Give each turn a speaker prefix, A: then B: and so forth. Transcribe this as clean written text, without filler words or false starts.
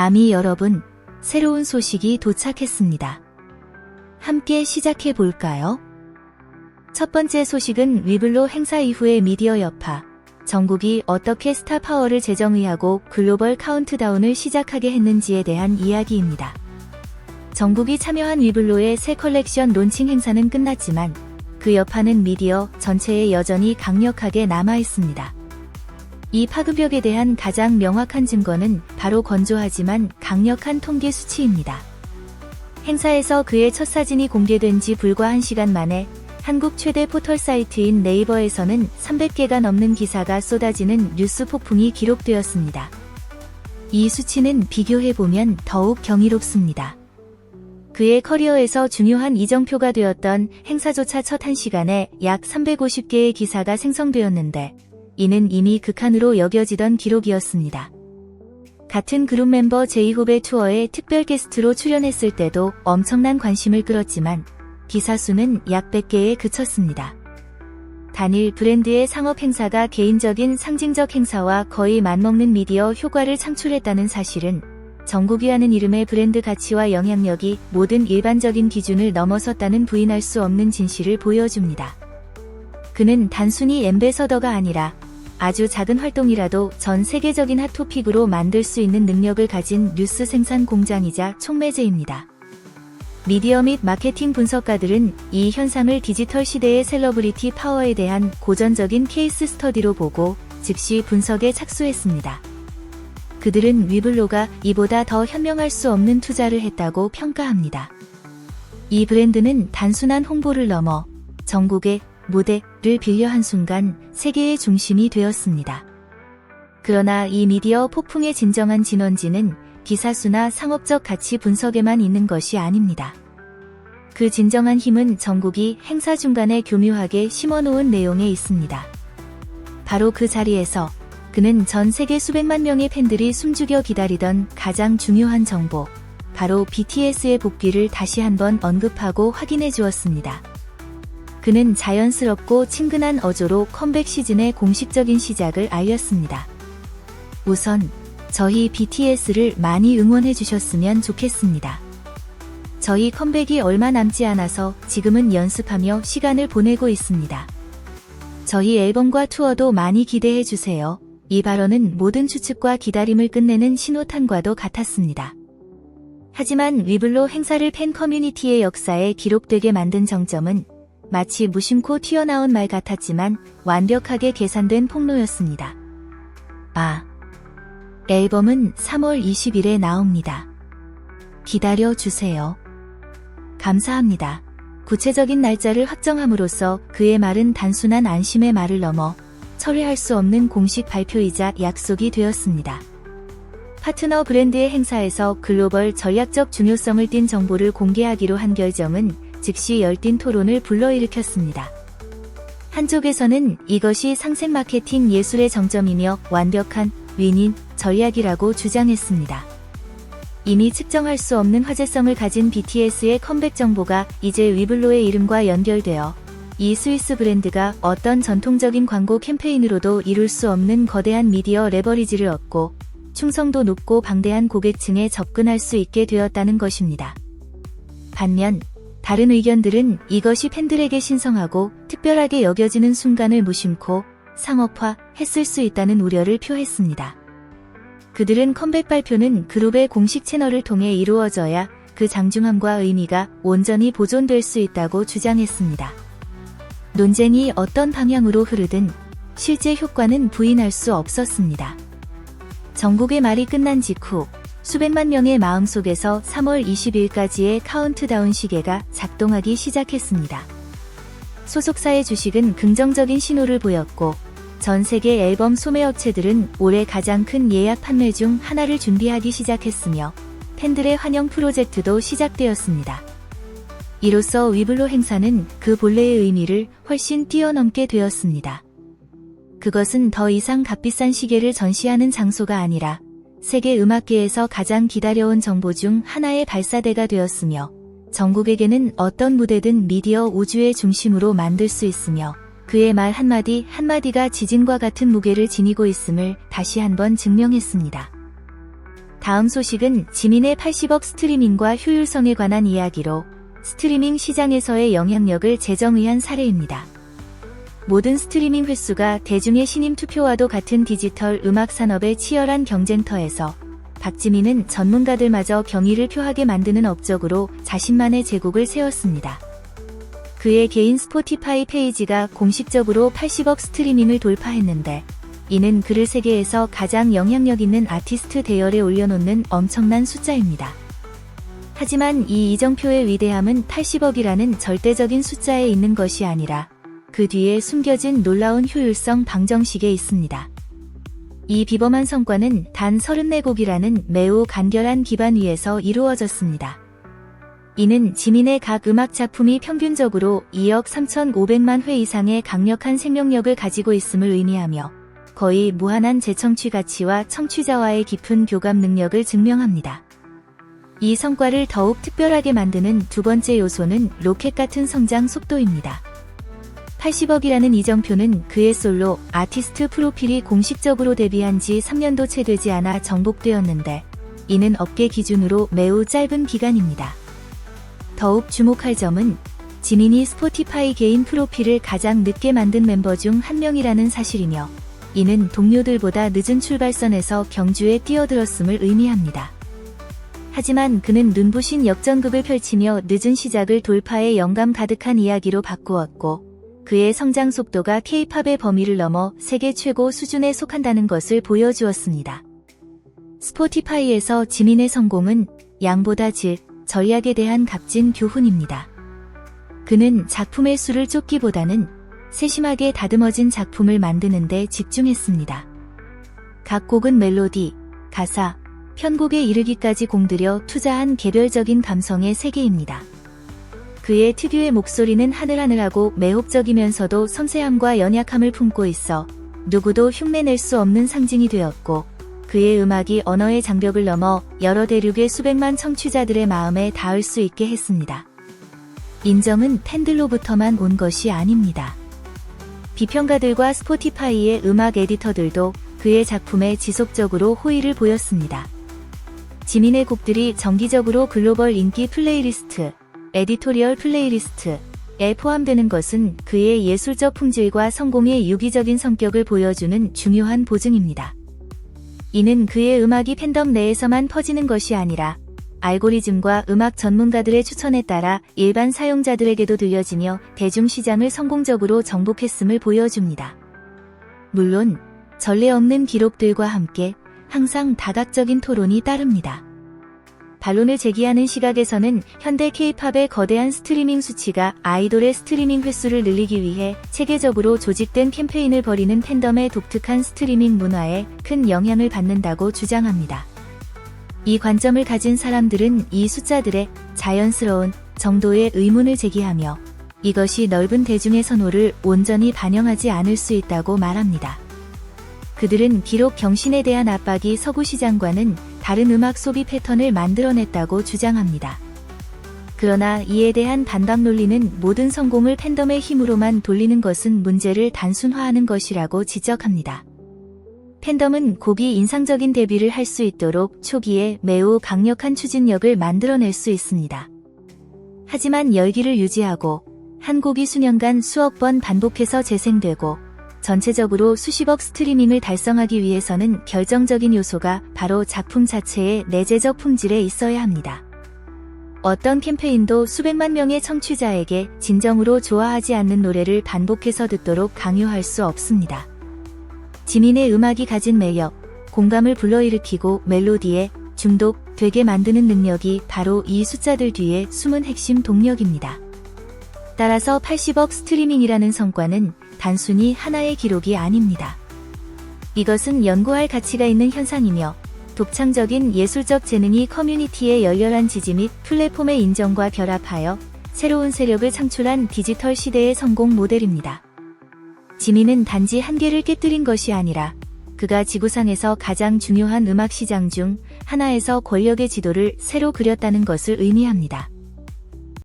A: 아미 여러분, 새로운 소식이 도착했습니다. 함께 시작해 볼까요? 첫 번째 소식은 위블로 행사 이후의 미디어 여파, 정국이 어떻게 스타 파워를 재정의하고 글로벌 카운트다운을 시작하게 했는지에 대한 이야기입니다. 정국이 참여한 위블로의 새 컬렉션 론칭 행사는 끝났지만 그 여파는 미디어 전체에 여전히 강력하게 남아있습니다. 이 파급력에 대한 가장 명확한 증거는 바로 건조하지만 강력한 통계 수치입니다. 행사에서 그의 첫 사진이 공개된 지 불과 1시간 만에 한국 최대 포털 사이트인 네이버에서는 300개가 넘는 기사가 쏟아지는 뉴스 폭풍이 기록되었습니다. 이 수치는 비교해보면 더욱 경이롭습니다. 그의 커리어에서 중요한 이정표가 되었던 행사조차 첫 1시간에 약 350개의 기사가 생성되었는데 이는 이미 극한으로 여겨지던 기록이었습니다. 같은 그룹 멤버 제이홉의 투어에 특별 게스트로 출연했을 때도 엄청난 관심을 끌었지만 기사 수는 약 100개에 그쳤습니다. 단일 브랜드의 상업 행사가 개인적인 상징적 행사와 거의 맞먹는 미디어 효과를 창출했다는 사실은 정국이라는 이름의 브랜드 가치와 영향력이 모든 일반적인 기준을 넘어섰다는 부인할 수 없는 진실을 보여줍니다. 그는 단순히 앰베서더가 아니라 아주 작은 활동이라도 전 세계적인 핫토픽으로 만들 수 있는 능력을 가진 뉴스 생산 공장이자 촉매제입니다. 미디어 및 마케팅 분석가들은 이 현상을 디지털 시대의 셀러브리티 파워에 대한 고전적인 케이스 스터디로 보고 즉시 분석에 착수했습니다. 그들은 위블로가 이보다 더 현명할 수 없는 투자를 했다고 평가합니다. 이 브랜드는 단순한 홍보를 넘어 정국의 무대를 빌려 한순간 세계의 중심이 되었습니다. 그러나 이 미디어 폭풍의 진정한 진원지는 기사수나 상업적 가치 분석에만 있는 것이 아닙니다. 그 진정한 힘은 정국이 행사 중간에 교묘하게 심어놓은 내용에 있습니다. 바로 그 자리에서 그는 전 세계 수백만 명의 팬들이 숨죽여 기다리던 가장 중요한 정보, 바로 BTS의 복귀를 다시 한번 언급하고 확인해 주었습니다. 그는 자연스럽고 친근한 어조로 컴백 시즌의 공식적인 시작을 알렸습니다. 우선 저희 BTS를 많이 응원해 주셨으면 좋겠습니다. 저희 컴백이 얼마 남지 않아서 지금은 연습하며 시간을 보내고 있습니다. 저희 앨범과 투어도 많이 기대해 주세요. 이 발언은 모든 추측과 기다림을 끝내는 신호탄과도 같았습니다. 하지만 위블로 행사를 팬 커뮤니티의 역사에 기록되게 만든 정점은 마치 무심코 튀어나온 말 같았지만 완벽하게 계산된 폭로였습니다. 앨범은 3월 20일에 나옵니다. 기다려 주세요. 감사합니다. 구체적인 날짜를 확정함으로써 그의 말은 단순한 안심의 말을 넘어 철회할 수 없는 공식 발표이자 약속이 되었습니다. 파트너 브랜드의 행사에서 글로벌 전략적 중요성을 띤 정보를 공개하기로 한 결정은 즉시 열띤 토론을 불러일으켰습니다. 한쪽에서는 이것이 상생 마케팅 예술의 정점이며 완벽한 윈인 전략이라고 주장했습니다. 이미 측정할 수 없는 화제성을 가진 BTS의 컴백 정보가 이제 위블로의 이름과 연결되어 이 스위스 브랜드가 어떤 전통적인 광고 캠페인으로도 이룰 수 없는 거대한 미디어 레버리지를 얻고 충성도 높고 방대한 고객층에 접근할 수 있게 되었다는 것입니다. 반면 다른 의견들은 이것이 팬들에게 신성하고 특별하게 여겨지는 순간을 무심코 상업화했을 수 있다는 우려를 표했습니다. 그들은 컴백 발표는 그룹의 공식 채널을 통해 이루어져야 그 장중함과 의미가 온전히 보존될 수 있다고 주장했습니다. 논쟁이 어떤 방향으로 흐르든 실제 효과는 부인할 수 없었습니다. 정국의 말이 끝난 직후 수백만 명의 마음속에서 3월 20일까지의 카운트다운 시계가 작동하기 시작했습니다. 소속사의 주식은 긍정적인 신호를 보였고 전 세계 앨범 소매업체들은 올해 가장 큰 예약 판매 중 하나를 준비하기 시작했으며 팬들의 환영 프로젝트도 시작되었습니다. 이로써 위블로 행사는 그 본래의 의미를 훨씬 뛰어넘게 되었습니다. 그것은 더 이상 값비싼 시계를 전시하는 장소가 아니라 세계 음악계에서 가장 기다려온 정보 중 하나의 발사대가 되었으며 정국에게는 어떤 무대든 미디어 우주의 중심으로 만들 수 있으며 그의 말 한마디 한마디가 지진과 같은 무게를 지니고 있음을 다시 한번 증명했습니다. 다음 소식은 지민의 80억 스트리밍과 효율성에 관한 이야기로 스트리밍 시장에서의 영향력을 재정의한 사례입니다. 모든 스트리밍 횟수가 대중의 신임 투표와도 같은 디지털 음악 산업의 치열한 경쟁터에서 박지민은 전문가들마저 경의를 표하게 만드는 업적으로 자신만의 제국을 세웠습니다. 그의 개인 스포티파이 페이지가 공식적으로 80억 스트리밍을 돌파했는데 이는 그를 세계에서 가장 영향력 있는 아티스트 대열에 올려놓는 엄청난 숫자입니다. 하지만 이 이정표의 위대함은 80억이라는 절대적인 숫자에 있는 것이 아니라 그 뒤에 숨겨진 놀라운 효율성 방정식에 있습니다. 이 비범한 성과는 단 34곡이라는 매우 간결한 기반 위에서 이루어졌습니다. 이는 지민의 각 음악 작품이 평균적으로 2억 3,500만 회 이상의 강력한 생명력을 가지고 있음을 의미하며 거의 무한한 재청취 가치와 청취자와의 깊은 교감 능력을 증명합니다. 이 성과를 더욱 특별하게 만드는 두 번째 요소는 로켓 같은 성장 속도입니다. 80억이라는 이정표는 그의 솔로 아티스트 프로필이 공식적으로 데뷔한 지 3년도 채 되지 않아 정복되었는데 이는 업계 기준으로 매우 짧은 기간입니다. 더욱 주목할 점은 지민이 스포티파이 개인 프로필을 가장 늦게 만든 멤버 중 한 명이라는 사실이며 이는 동료들보다 늦은 출발선에서 경주에 뛰어들었음을 의미합니다. 하지만 그는 눈부신 역전극을 펼치며 늦은 시작을 돌파해 영감 가득한 이야기로 바꾸었고 그의 성장 속도가 K-팝의 범위를 넘어 세계 최고 수준에 속한다는 것을 보여주었습니다. 스포티파이에서 지민의 성공은 양보다 질, 전략에 대한 값진 교훈입니다. 그는 작품의 수를 쫓기보다는 세심하게 다듬어진 작품을 만드는 데 집중했습니다. 각 곡은 멜로디, 가사, 편곡에 이르기까지 공들여 투자한 개별적인 감성의 세계입니다. 그의 특유의 목소리는 하늘하늘하고 매혹적이면서도 섬세함과 연약함을 품고 있어 누구도 흉내낼 수 없는 상징이 되었고 그의 음악이 언어의 장벽을 넘어 여러 대륙의 수백만 청취자들의 마음에 닿을 수 있게 했습니다. 인정은 팬들로부터만 온 것이 아닙니다. 비평가들과 스포티파이의 음악 에디터들도 그의 작품에 지속적으로 호의를 보였습니다. 지민의 곡들이 정기적으로 글로벌 인기 플레이리스트, 에디토리얼 플레이리스트에 포함되는 것은 그의 예술적 품질과 성공의 유기적인 성격을 보여주는 중요한 보증입니다. 이는 그의 음악이 팬덤 내에서만 퍼지는 것이 아니라 알고리즘과 음악 전문가들의 추천에 따라 일반 사용자들에게도 들려지며 대중시장을 성공적으로 정복했음을 보여줍니다. 물론 전례 없는 기록들과 함께 항상 다각적인 토론이 따릅니다. 반론을 제기하는 시각에서는 현대 K-팝의 거대한 스트리밍 수치가 아이돌의 스트리밍 횟수를 늘리기 위해 체계적으로 조직된 캠페인을 벌이는 팬덤의 독특한 스트리밍 문화에 큰 영향을 받는다고 주장합니다. 이 관점을 가진 사람들은 이 숫자들의 자연스러운 정도의 의문을 제기하며 이것이 넓은 대중의 선호를 온전히 반영하지 않을 수 있다고 말합니다. 그들은 비록 경신에 대한 압박이 서구 시장과는 다른 음악 소비 패턴을 만들어냈다고 주장합니다. 그러나 이에 대한 반박 논리는 모든 성공을 팬덤의 힘으로만 돌리는 것은 문제를 단순화하는 것이라고 지적합니다. 팬덤은 곡이 인상적인 데뷔를 할 수 있도록 초기에 매우 강력한 추진력을 만들어낼 수 있습니다. 하지만 열기를 유지하고 한 곡이 수년간 수억 번 반복해서 재생되고 전체적으로 수십억 스트리밍을 달성하기 위해서는 결정적인 요소가 바로 작품 자체의 내재적 품질에 있어야 합니다. 어떤 캠페인도 수백만 명의 청취자에게 진정으로 좋아하지 않는 노래를 반복해서 듣도록 강요할 수 없습니다. 지민의 음악이 가진 매력, 공감을 불러일으키고 멜로디에 중독되게 만드는 능력이 바로 이 숫자들 뒤에 숨은 핵심 동력입니다. 따라서 80억 스트리밍이라는 성과는 단순히 하나의 기록이 아닙니다. 이것은 연구할 가치가 있는 현상이며 독창적인 예술적 재능이 커뮤니티의 열렬한 지지 및 플랫폼의 인정과 결합하여 새로운 세력을 창출한 디지털 시대의 성공 모델입니다. 지민은 단지 한계를 깨뜨린 것이 아니라 그가 지구상에서 가장 중요한 음악 시장 중 하나에서 권력의 지도를 새로 그렸다는 것을 의미합니다.